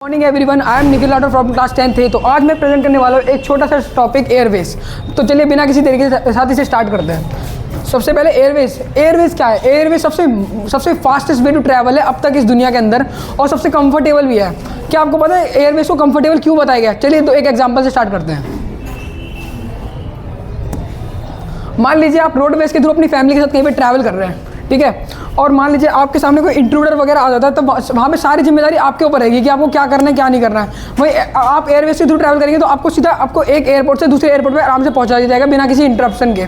Morning everyone, I am Nikhil Rathore from class 10th। तो आज मैं प्रेजेंट करने वाला हूँ एक छोटा सा टॉपिक एयरवेज। तो चलिए बिना किसी तरीके के साथ इसे स्टार्ट करते हैं। सबसे पहले एयरवेज क्या है? एयरवेज सबसे फास्टेस्ट वे टू ट्रैवल है अब तक इस दुनिया के अंदर, और सबसे कंफर्टेबल भी है। क्या आपको पता है एयरवेज को कंफर्टेबल क्यों बताया गया? चलिए तो एक एग्जाम्पल से स्टार्ट करते हैं। मान लीजिए आप रोडवेज के थ्रू अपनी फैमिली के साथ कहीं पे ट्रैवल कर रहे हैं, ठीक है, और मान लीजिए आपके सामने कोई इंट्रूडर वगैरह आ जाता है, तो वहाँ पे सारी जिम्मेदारी आपके ऊपर रहेगी कि आपको क्या करना है क्या नहीं करना है। वही आप एयरवेज के थ्रू ट्रैवल करेंगे तो आपको एक एयरपोर्ट से दूसरे एयरपोर्ट पे आराम से पहुँचा दिया जाएगा बिना किसी इंटरप्शन के।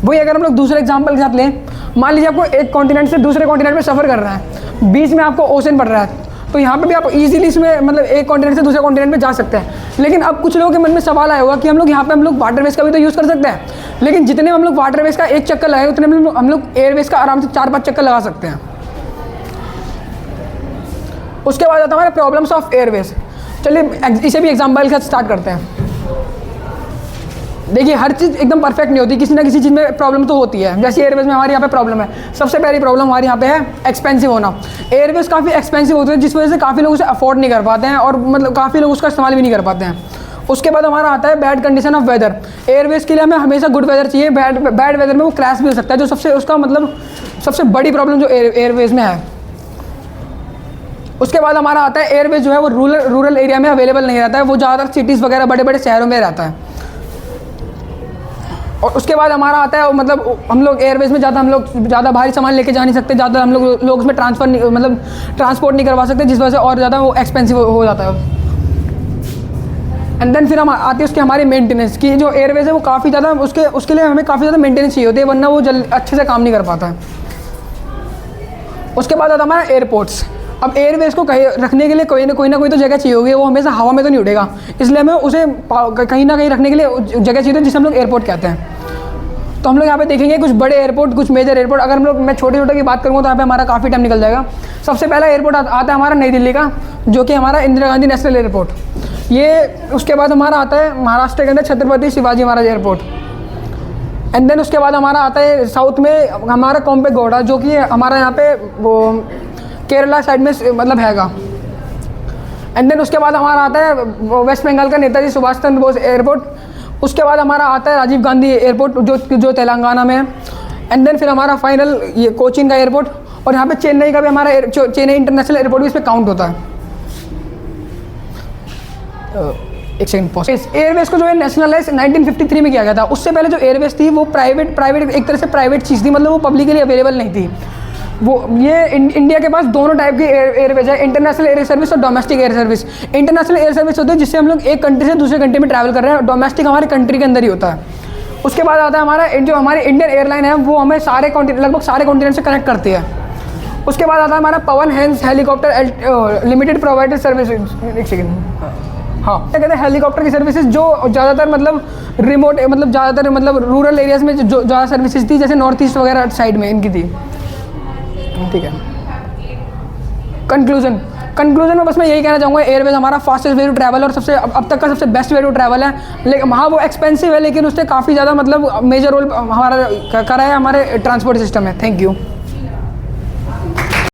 वही अगर हम लोग दूसरे एग्जाम्पल के साथ लें, मान लीजिए आपको एक कॉन्टिनेंट से दूसरे कॉन्टिनेंट में सफ़र कर रहा है, बीच में आपको ओशन पड़ रहा है, तो यहाँ पे भी आप इजीली इसमें मतलब एक कॉन्टिनेंट से दूसरे कॉन्टिनेंट में जा सकते हैं। लेकिन अब कुछ लोगों के मन में सवाल आया होगा कि हम लोग वाटरवेज का भी तो यूज़ कर सकते हैं, लेकिन जितने हम लोग वाटरवेज का एक चक्कर लगाए उतने में हम लोग एयरवेज का आराम से 4-5 चक्कर लगा सकते हैं। उसके बाद आता है हमारे प्रॉब्लम्स ऑफ एयरवेज। चलिए इसे भी एग्जाम्पल के साथ स्टार्ट करते हैं। देखिए हर चीज़ एकदम परफेक्ट नहीं होती, किसी ना किसी चीज़ में प्रॉब्लम तो होती है। जैसे एयरवेज में हमारे यहाँ पे प्रॉब्लम है, सबसे पहली प्रॉब्लम हमारे यहाँ पे है एक्सपेंसिव होना। एयरवेज काफ़ी एक्सपेंसिव होते हैं जिस वजह से काफ़ी लोग उसे अफोर्ड नहीं कर पाते हैं, और मतलब काफ़ी लोग उसका इस्तेमाल भी नहीं कर पाते हैं। उसके बाद हमारा आता है bad condition of weather. Airways के लिए हमें हमेशा गुड वेदर चाहिए, बैड वेदर में वो क्रैश भी हो सकता है, जो सबसे बड़ी प्रॉब्लम जो एयरवेज में है। उसके बाद हमारा आता है एयरवेज जो है वो रूरल एरिया में अवेलेबल नहीं रहता है, वो ज़्यादातर सिटीज़ वगैरह बड़े बड़े शहरों में रहता है। और उसके बाद हमारा आता है मतलब हम लोग एयरवेज में ज़्यादा भारी सामान लेके जा नहीं सकते, ज़्यादा हम लोग उसमें ट्रांसपोर्ट नहीं करवा सकते, जिस वजह से और ज़्यादा वो एक्सपेंसिव हो जाता है। एंड देन फिर हम आती है उसकी हमारी मेंटेनेंस की। जो एयरवेज है वो काफ़ी ज़्यादा उसके लिए हमें काफ़ी ज़्यादा मेंटेनेंस चाहिए होती है, वरना वो अच्छे से काम नहीं कर पाता है। उसके बाद आता है हमारा एयरपोर्ट्स। अब एयरवेज को रखने के लिए कोई ना कोई तो जगह चाहिए होगी, वो हमेशा हवा में तो नहीं उड़ेगा, इसलिए हमें उसे कहीं ना कहीं रखने के लिए जगह चाहिए जिसे हम लोग एयरपोर्ट कहते हैं। तो हम लोग यहाँ पे देखेंगे कुछ बड़े एयरपोर्ट, कुछ मेजर एयरपोर्ट। अगर मैं छोटे की बात करूँगा तो यहाँ पे हमारा काफ़ी टाइम निकल जाएगा। सबसे पहला एयरपोर्ट आता है हमारा नई दिल्ली का, जो कि हमारा इंदिरा गांधी नेशनल एयरपोर्ट। ये उसके बाद हमारा आता है महाराष्ट्र के अंदर Chhatrapati Shivaji Maharaj airport. And then उसके बाद हमारा आता है साउथ में हमारा कोम्पेगौड़ा, जो कि हमारा यहाँ पे वो केरला साइड में मतलब हैगा। एंड देन उसके बाद हमारा आता है वेस्ट बंगाल का नेताजी सुभाष चंद्र बोस एयरपोर्ट। उसके बाद हमारा आता है राजीव गांधी एयरपोर्ट जो तेलंगाना में है। एंड देन फिर हमारा फाइनल ये कोचीन का एयरपोर्ट, और यहाँ पे चेन्नई का भी हमारा चेन्नई इंटरनेशनल एयरपोर्ट भी इसमें काउंट होता है। एक सेकंड पॉज। एयरवेज को जो है नेशनलाइज 1953 में किया गया था। उससे पहले जो एयरवेज थी वो प्राइवेट एक तरह से प्राइवेट चीज़ थी, मतलब वो पब्लिकली अवेलेबल नहीं थी। ये इंडिया के पास दोनों टाइप की एयरवेज है, इंटरनेशनल एयर सर्विस और domestic air service. International air service होती है जिससे हम लोग एक कंट्री से दूसरे कंट्री में ट्रैवल कर रहे हैं, डोमेस्टिक हमारे कंट्री के अंदर ही होता है। उसके बाद आता है हमारी इंडियन एयरलाइन है, वो हमें लगभग सारे कॉन्टिनेंट से कनेक्ट करती है। उसके बाद आता है हमारा Pawan Hans helicopter limited provided service. एक सेकेंड, हाँ, क्या कहते हैं हेलीकॉप्टर की सर्विसेज जो ज़्यादातर मतलब रूरल एरियाज़ में जो ज़्यादा सर्विसेज थी, जैसे नॉर्थ ईस्ट वगैरह साइड में इनकी थी, ठीक है। कंक्लूजन में बस मैं यही कहना चाहूँगा, एयरवेज हमारा फास्टेस्ट वे टू ट्रैवल और अब तक का सबसे बेस्ट वे टू ट्रैवल है। लेकिन हाँ वो एक्सपेंसिव है, लेकिन उसने काफ़ी ज़्यादा मतलब मेजर रोल हमारा करा है हमारे ट्रांसपोर्ट सिस्टम में। Thank you.